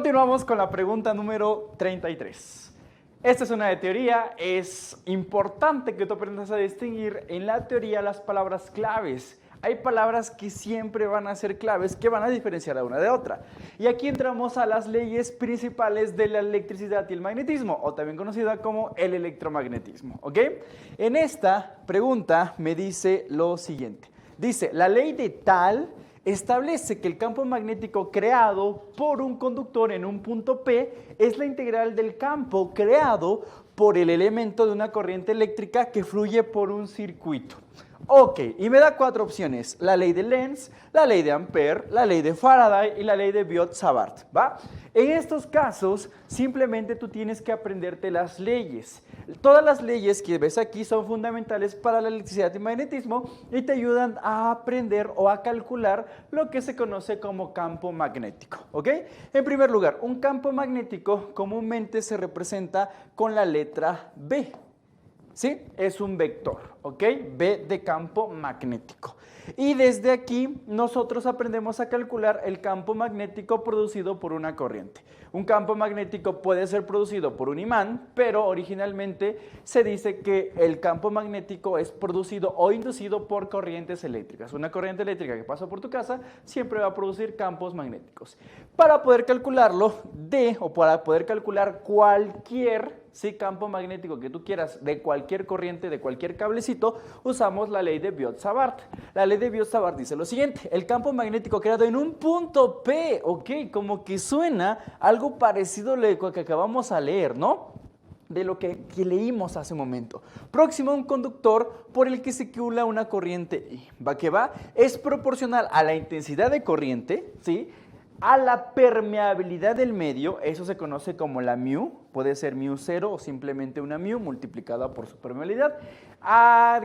Continuamos con la pregunta número 33. Esta es una de teoría. Es importante que tú aprendas a distinguir en la teoría las palabras claves. Hay palabras que siempre van a ser claves, que van a diferenciar a una de otra. Y aquí entramos a las leyes principales de la electricidad y el magnetismo, o también conocida como el electromagnetismo, ¿ok? En esta pregunta me dice lo siguiente. Dice, la ley de tal establece que el campo magnético creado por un conductor en un punto P es la integral del campo creado por el elemento de una corriente eléctrica que fluye por un circuito. Ok, y me da cuatro opciones: la ley de Lenz, la ley de Ampère, la ley de Faraday y la ley de Biot-Savart, ¿va? En estos casos, simplemente tú tienes que aprenderte las leyes. Todas las leyes que ves aquí son fundamentales para la electricidad y magnetismo y te ayudan a aprender o a calcular lo que se conoce como campo magnético, ¿ok? En primer lugar, un campo magnético comúnmente se representa con la letra B. ¿Sí? Es un vector, ¿ok? B de campo magnético. Y desde aquí nosotros aprendemos a calcular el campo magnético producido por una corriente. Un campo magnético puede ser producido por un imán, pero originalmente se dice que el campo magnético es producido o inducido por corrientes eléctricas. Una corriente eléctrica que pasa por tu casa siempre va a producir campos magnéticos. Para poder calcularlo o para poder calcular cualquier campo magnético que tú quieras de cualquier corriente, de cualquier cablecito, usamos la ley de Biot-Savart. La ley de Biot-Savart dice lo siguiente: el campo magnético creado en un punto P, ok, como que suena algo parecido a lo que acabamos de leer, ¿no? De lo que leímos hace un momento. Próximo a un conductor por el que circula una corriente I. ¿Va que va? Es proporcional a la intensidad de corriente, ¿sí? A la permeabilidad del medio, eso se conoce como la mu, puede ser mu0 o simplemente una mu multiplicada por su permeabilidad.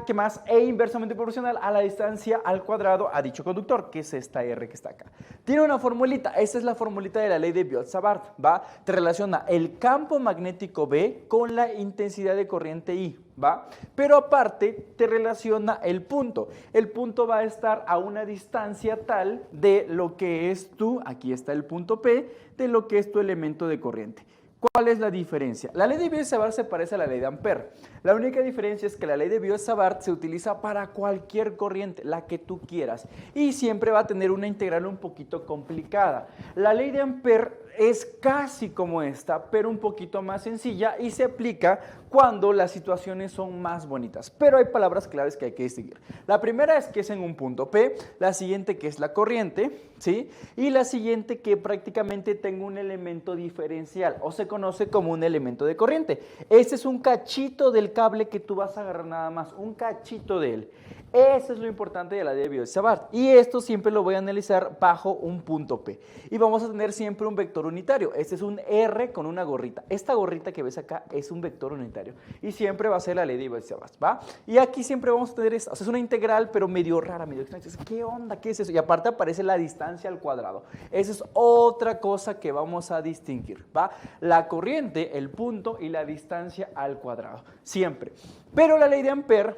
¿Qué más? E inversamente proporcional a la distancia al cuadrado a dicho conductor, que es esta R que está acá. Tiene una formulita, esta es la formulita de la ley de Biot-Savart, ¿va? Te relaciona el campo magnético B con la intensidad de corriente I, ¿va? Pero aparte te relaciona el punto. El punto va a estar a una distancia tal de lo que es aquí está el punto P, de lo que es tu elemento de corriente. ¿Cuál es la diferencia? La ley de Biot-Savart se parece a la ley de Ampère. La única diferencia es que la ley de Biot-Savart se utiliza para cualquier corriente, la que tú quieras, y siempre va a tener una integral un poquito complicada. La ley de Ampère es casi como esta, pero un poquito más sencilla y se aplica cuando las situaciones son más bonitas. Pero hay palabras claves que hay que distinguir. La primera es que es en un punto P, la siguiente que es la corriente, ¿sí? Y la siguiente que prácticamente tenga un elemento diferencial o se conoce como un elemento de corriente. Este es un cachito del cable que tú vas a agarrar nada más, un cachito de él. Eso es lo importante de la ley de Biot-Savart. Y esto siempre lo voy a analizar bajo un punto P. Y vamos a tener siempre un vector unitario. Este es un R con una gorrita. Esta gorrita que ves acá es un vector unitario. Y siempre va a ser la ley de Biot-Savart, ¿va? Y aquí siempre vamos a tener esta. O sea, es una integral, pero medio rara, medio extraña. ¿Qué onda? ¿Qué es eso? Y aparte aparece la distancia al cuadrado. Esa es otra cosa que vamos a distinguir, ¿va? La corriente, el punto y la distancia al cuadrado. Siempre. Pero la ley de Ampère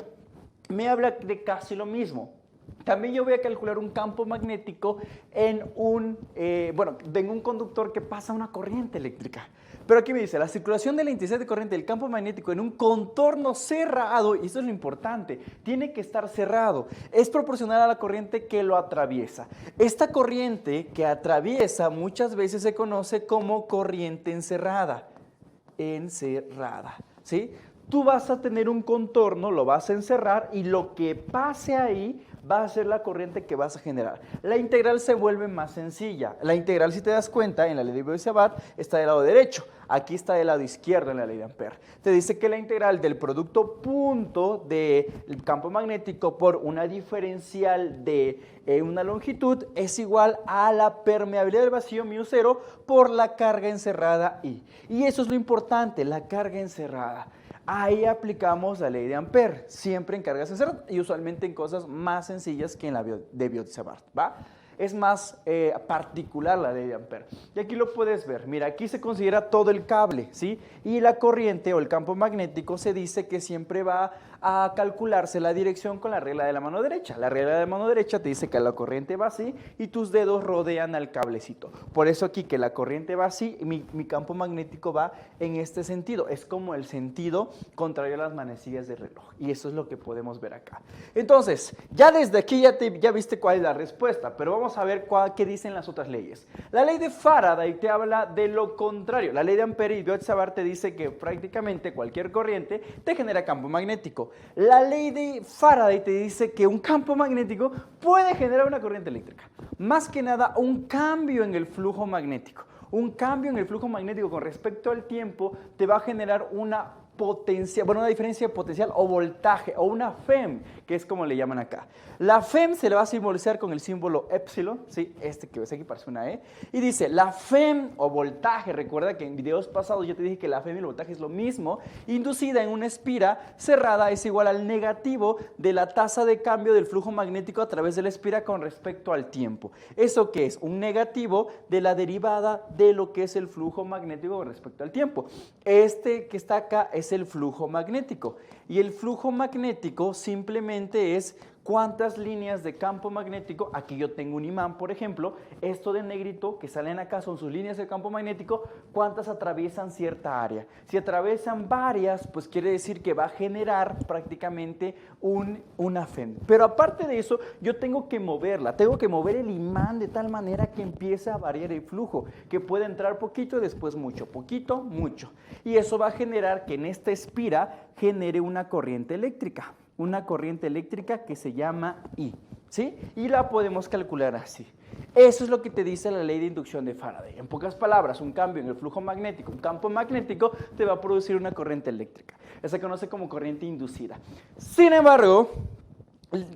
me habla de casi lo mismo. También yo voy a calcular un campo magnético en un conductor que pasa una corriente eléctrica. Pero aquí me dice, la circulación de la intensidad de corriente del campo magnético en un contorno cerrado, y eso es lo importante, tiene que estar cerrado, es proporcional a la corriente que lo atraviesa. Esta corriente que atraviesa muchas veces se conoce como corriente encerrada. ¿Sí? Tú vas a tener un contorno, lo vas a encerrar y lo que pase ahí va a ser la corriente que vas a generar. La integral se vuelve más sencilla. La integral, si te das cuenta, en la ley de Biot-Savart está del lado derecho. Aquí está del lado izquierdo en la ley de Ampère. Te dice que la integral del producto punto del campo magnético por una diferencial de una longitud es igual a la permeabilidad del vacío μ0 por la carga encerrada I. Y eso es lo importante, la carga encerrada. Ahí aplicamos la ley de Ampère, siempre en cargas encerradas y usualmente en cosas más sencillas que en la de Biot-Savart, ¿va? es más particular la ley de Ampère. Y aquí lo puedes ver, mira, aquí se considera todo el cable, ¿sí? Y la corriente o el campo magnético se dice que siempre va a calcularse la dirección con la regla de la mano derecha. La regla de la mano derecha te dice que la corriente va así y tus dedos rodean al cablecito. Por eso aquí que la corriente va así y mi campo magnético va en este sentido. Es como el sentido contrario a las manecillas del reloj. Y eso es lo que podemos ver acá. Entonces, ya desde aquí ya viste cuál es la respuesta, pero vamos a ver qué dicen las otras leyes. La ley de Faraday te habla de lo contrario. La ley de Ampère y Biot-Savart te dice que prácticamente cualquier corriente te genera campo magnético. La ley de Faraday te dice que un campo magnético puede generar una corriente eléctrica. Más que nada, un cambio en el flujo magnético. Un cambio en el flujo magnético con respecto al tiempo te va a generar una potencia, bueno, una diferencia potencial o voltaje o una FEM, que es como le llaman acá. La FEM se le va a simbolizar con el símbolo epsilon, ¿sí? Este que ves aquí parece una E, y dice la FEM o voltaje, recuerda que en videos pasados yo te dije que la FEM y el voltaje es lo mismo, inducida en una espira cerrada es igual al negativo de la tasa de cambio del flujo magnético a través de la espira con respecto al tiempo. ¿Eso qué es? Un negativo de la derivada de lo que es el flujo magnético con respecto al tiempo. Este que está acá es el flujo magnético y el flujo magnético simplemente es cuántas líneas de campo magnético, aquí yo tengo un imán por ejemplo, esto de negrito que salen acá son sus líneas de campo magnético, cuántas atraviesan cierta área. Si atraviesan varias, pues quiere decir que va a generar prácticamente una FEM. Pero aparte de eso, yo tengo que moverla, tengo que mover el imán de tal manera que empiece a variar el flujo, que puede entrar poquito y después mucho, poquito, mucho. Y eso va a generar que en esta espira genere una corriente eléctrica. Una corriente eléctrica que se llama I, ¿sí? Y la podemos calcular así. Eso es lo que te dice la ley de inducción de Faraday. En pocas palabras, un cambio en el flujo magnético, un campo magnético, te va a producir una corriente eléctrica. Esa se conoce como corriente inducida. Sin embargo,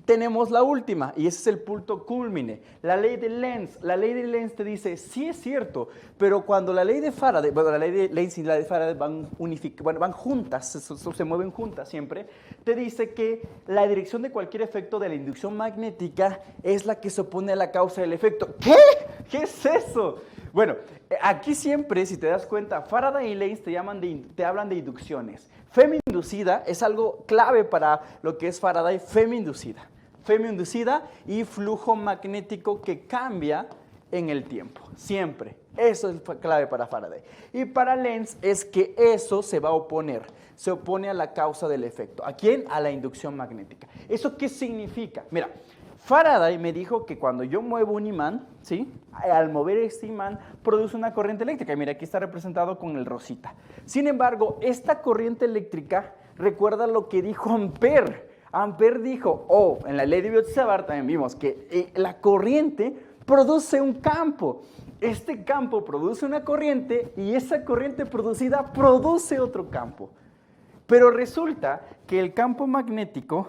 tenemos la última y ese es el punto culmine, la ley de Lenz. La ley de Lenz te dice, sí es cierto, pero cuando la ley de Faraday, bueno, la ley de Lenz y la de Faraday van juntas, se mueven juntas siempre, te dice que la dirección de cualquier efecto de la inducción magnética es la que se opone a la causa del efecto. ¿Qué? ¿Qué es eso? Bueno, aquí siempre, si te das cuenta, Faraday y Lenz te hablan de inducciones. FEM inducida es algo clave para lo que es Faraday, FEM inducida. FEM inducida y flujo magnético que cambia en el tiempo, siempre. Eso es clave para Faraday. Y para Lenz es que eso se va a oponer, se opone a la causa del efecto. ¿A quién? A la inducción magnética. ¿Eso qué significa? Mira, Faraday me dijo que cuando yo muevo un imán, ¿sí? Al mover este imán produce una corriente eléctrica. Y mira, aquí está representado con el rosita. Sin embargo, esta corriente eléctrica recuerda lo que dijo Ampère. Ampère dijo, en la ley de Biot-Savart también vimos que la corriente produce un campo. Este campo produce una corriente y esa corriente producida produce otro campo. Pero resulta que el campo magnético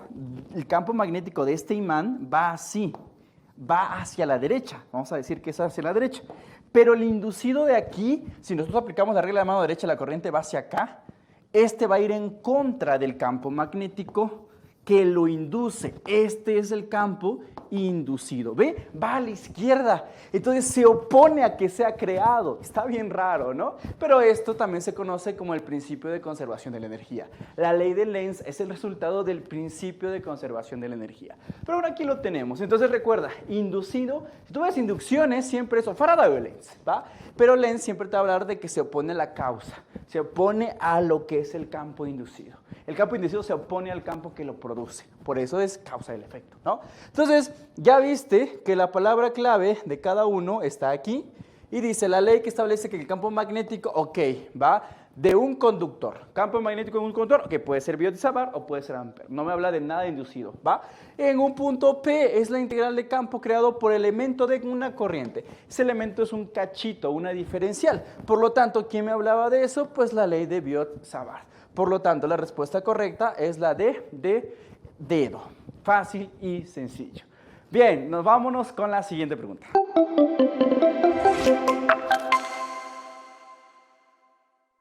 de este imán va así, va hacia la derecha. Vamos a decir que es hacia la derecha. Pero el inducido de aquí, si nosotros aplicamos la regla de mano derecha, la corriente va hacia acá. Este va a ir en contra del campo magnético que lo induce. Este es el campo inducido. ¿Ve? Va a la izquierda. Entonces se opone a que sea creado. Está bien raro, ¿no? Pero esto también se conoce como el principio de conservación de la energía. La ley de Lenz es el resultado del principio de conservación de la energía. Pero ahora aquí lo tenemos. Entonces recuerda, inducido, si tú ves inducciones, siempre eso, Faraday o Lenz, ¿va? Pero Lenz siempre te va a hablar de que se opone a la causa, se opone a lo que es el campo inducido. El campo inducido se opone al campo que lo produce. Por eso es causa del efecto, ¿no? Entonces, ya viste que la palabra clave de cada uno está aquí y dice la ley que establece que el campo magnético, va de un conductor. Campo magnético en un conductor, que puede ser Biot-Savart o puede ser Ampère. No me habla de nada inducido, ¿va? En un punto P es la integral de campo creado por elemento de una corriente. Ese elemento es un cachito, una diferencial. Por lo tanto, ¿quién me hablaba de eso? Pues la ley de Biot-Savart. Por lo tanto, la respuesta correcta es la de dedo. Fácil y sencillo. Bien, vámonos con la siguiente pregunta.